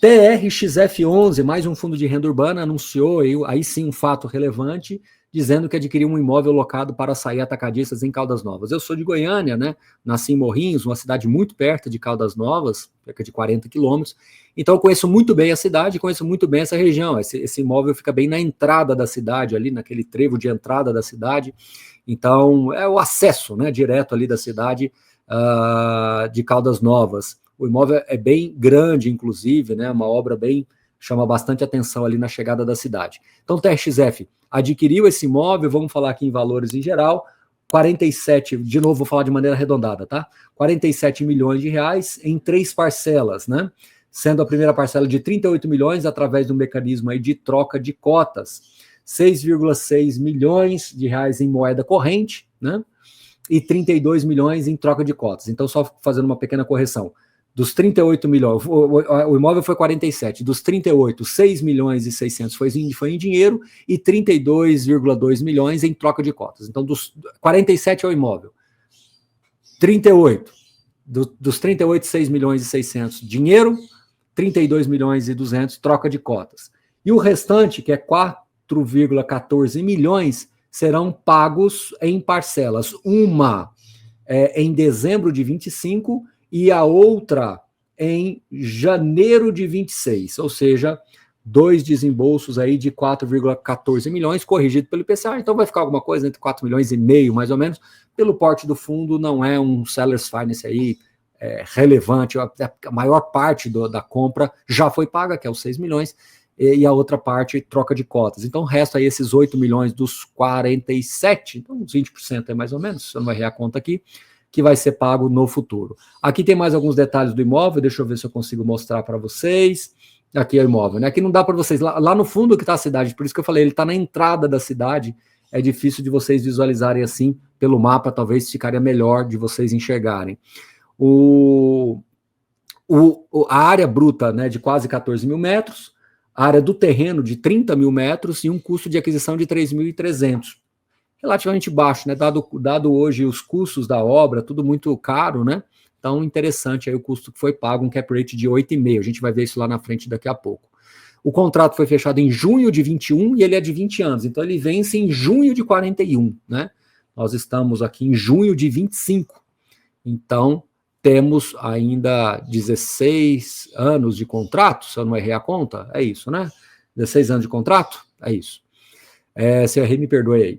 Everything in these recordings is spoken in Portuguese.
TRXF11, mais um fundo de renda urbana, anunciou aí sim um fato relevante, dizendo que adquiriu um imóvel locado para açaí atacadistas em Caldas Novas. Eu sou de Goiânia, né? Nasci em Morrinhos, uma cidade muito perto de Caldas Novas, cerca de 40 quilômetros. Então eu conheço muito bem a cidade, conheço muito bem essa região. Esse imóvel fica bem na entrada da cidade, ali naquele trevo de entrada da cidade. Então é o acesso, né, direto ali da cidade de Caldas Novas. O imóvel é bem grande, inclusive, né? Uma obra bem, chama bastante atenção ali na chegada da cidade. Então, o TRXF adquiriu esse imóvel, vamos falar aqui em valores em geral, 47, de novo vou falar de maneira arredondada, tá? 47 milhões de reais em 3 parcelas, né? Sendo a primeira parcela de 38 milhões através do mecanismo aí de troca de cotas, 6,6 milhões de reais em moeda corrente, né? E 32 milhões em troca de cotas. Então, só fazendo uma pequena correção. Dos 38 milhões, o imóvel foi 47, dos 38, 6 milhões e 600 foi em dinheiro e 32,2 milhões em troca de cotas. Então, dos 47 é o imóvel. 38, dos 38, 6 milhões e 600 dinheiro, 32 milhões e 200 troca de cotas. E o restante, que é 4,14 milhões, serão pagos em parcelas. Uma em dezembro de 25 e a outra em janeiro de 26, ou seja, 2 desembolsos aí de 4,14 milhões, corrigido pelo IPCA, então vai ficar alguma coisa entre 4 milhões e meio, mais ou menos, pelo porte do fundo, não é um seller's finance aí relevante, a maior parte da compra já foi paga, que é os 6 milhões, e a outra parte troca de cotas. Então, resta aí esses 8 milhões dos 47, então uns 20% é mais ou menos, se eu não vai errar a conta aqui, que vai ser pago no futuro. Aqui tem mais alguns detalhes do imóvel, deixa eu ver se eu consigo mostrar para vocês. Aqui é o imóvel, né? Aqui não dá para vocês, lá no fundo que está a cidade, por isso que eu falei, ele está na entrada da cidade, é difícil de vocês visualizarem assim, pelo mapa, talvez ficaria melhor de vocês enxergarem. A área bruta, né, de quase 14 mil metros, a área do terreno de 30 mil metros e um custo de aquisição de 3.300. Relativamente baixo, né? Dado hoje os custos da obra, tudo muito caro, né? Então, interessante aí o custo que foi pago, um cap rate de 8,5. A gente vai ver isso lá na frente daqui a pouco. O contrato foi fechado em junho de 21 e ele é de 20 anos, então ele vence em junho de 41, né? Nós estamos aqui em junho de 25. Então, temos ainda 16 anos de contrato, se eu não errei a conta, é isso, né? 16 anos de contrato, é isso. Se eu errei, me perdoe aí.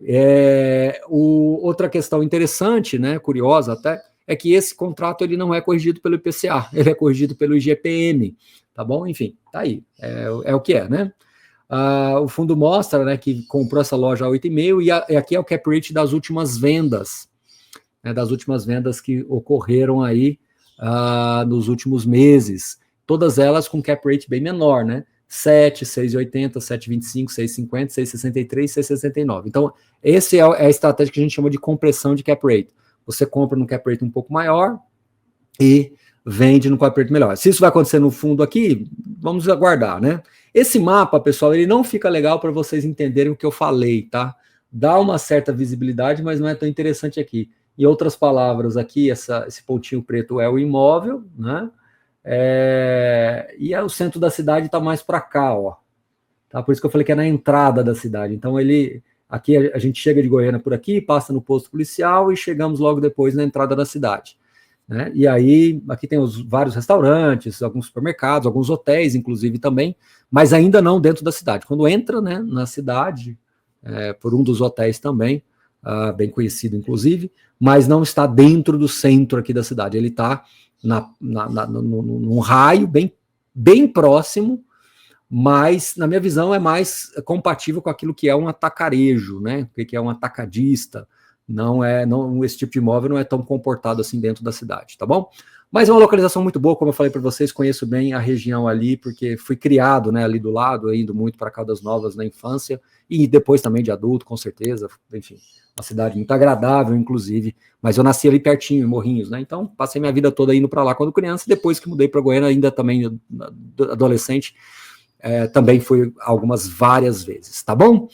Outra questão interessante, né, curiosa até, é que esse contrato ele não é corrigido pelo IPCA, ele é corrigido pelo IGPM, tá bom? Enfim, tá aí, é o que é, né? O fundo mostra, né, que comprou essa loja a 8,5 e aqui é o cap rate das últimas vendas, né, das últimas vendas que ocorreram aí nos últimos meses, todas elas com cap rate bem menor, né? 7, 6,80, 7,25, 6,50, 6,63, 6,69. Então, essa é a estratégia que a gente chama de compressão de cap rate. Você compra no cap rate um pouco maior e vende no cap rate melhor. Se isso vai acontecer no fundo aqui, vamos aguardar, né? Esse mapa, pessoal, ele não fica legal para vocês entenderem o que eu falei, tá? Dá uma certa visibilidade, mas não é tão interessante aqui. Em outras palavras, aqui, esse pontinho preto é o imóvel, né? E o centro da cidade está mais para cá, ó. Tá? Por isso que eu falei que é na entrada da cidade. Então, aqui a gente chega de Goiânia por aqui, passa no posto policial e chegamos logo depois na entrada da cidade. Né? E aí, aqui tem vários restaurantes, alguns supermercados, alguns hotéis, inclusive, também, mas ainda não dentro da cidade. Quando entra, né, na cidade, por um dos hotéis também, bem conhecido, inclusive, mas não está dentro do centro aqui da cidade. Ele está num raio bem próximo, mas, na minha visão, é mais compatível com aquilo que é um atacarejo, né? O que é um atacadista. Esse tipo de imóvel não é tão comportado assim dentro da cidade, tá bom? Mas é uma localização muito boa, como eu falei para vocês, conheço bem a região ali, porque fui criado, né, ali do lado, indo muito para Caldas Novas na infância, e depois também de adulto, com certeza, enfim, uma cidade muito agradável, inclusive, mas eu nasci ali pertinho, em Morrinhos, né, então passei minha vida toda indo para lá quando criança, e depois que mudei para Goiânia, ainda também adolescente, também fui várias vezes, tá bom?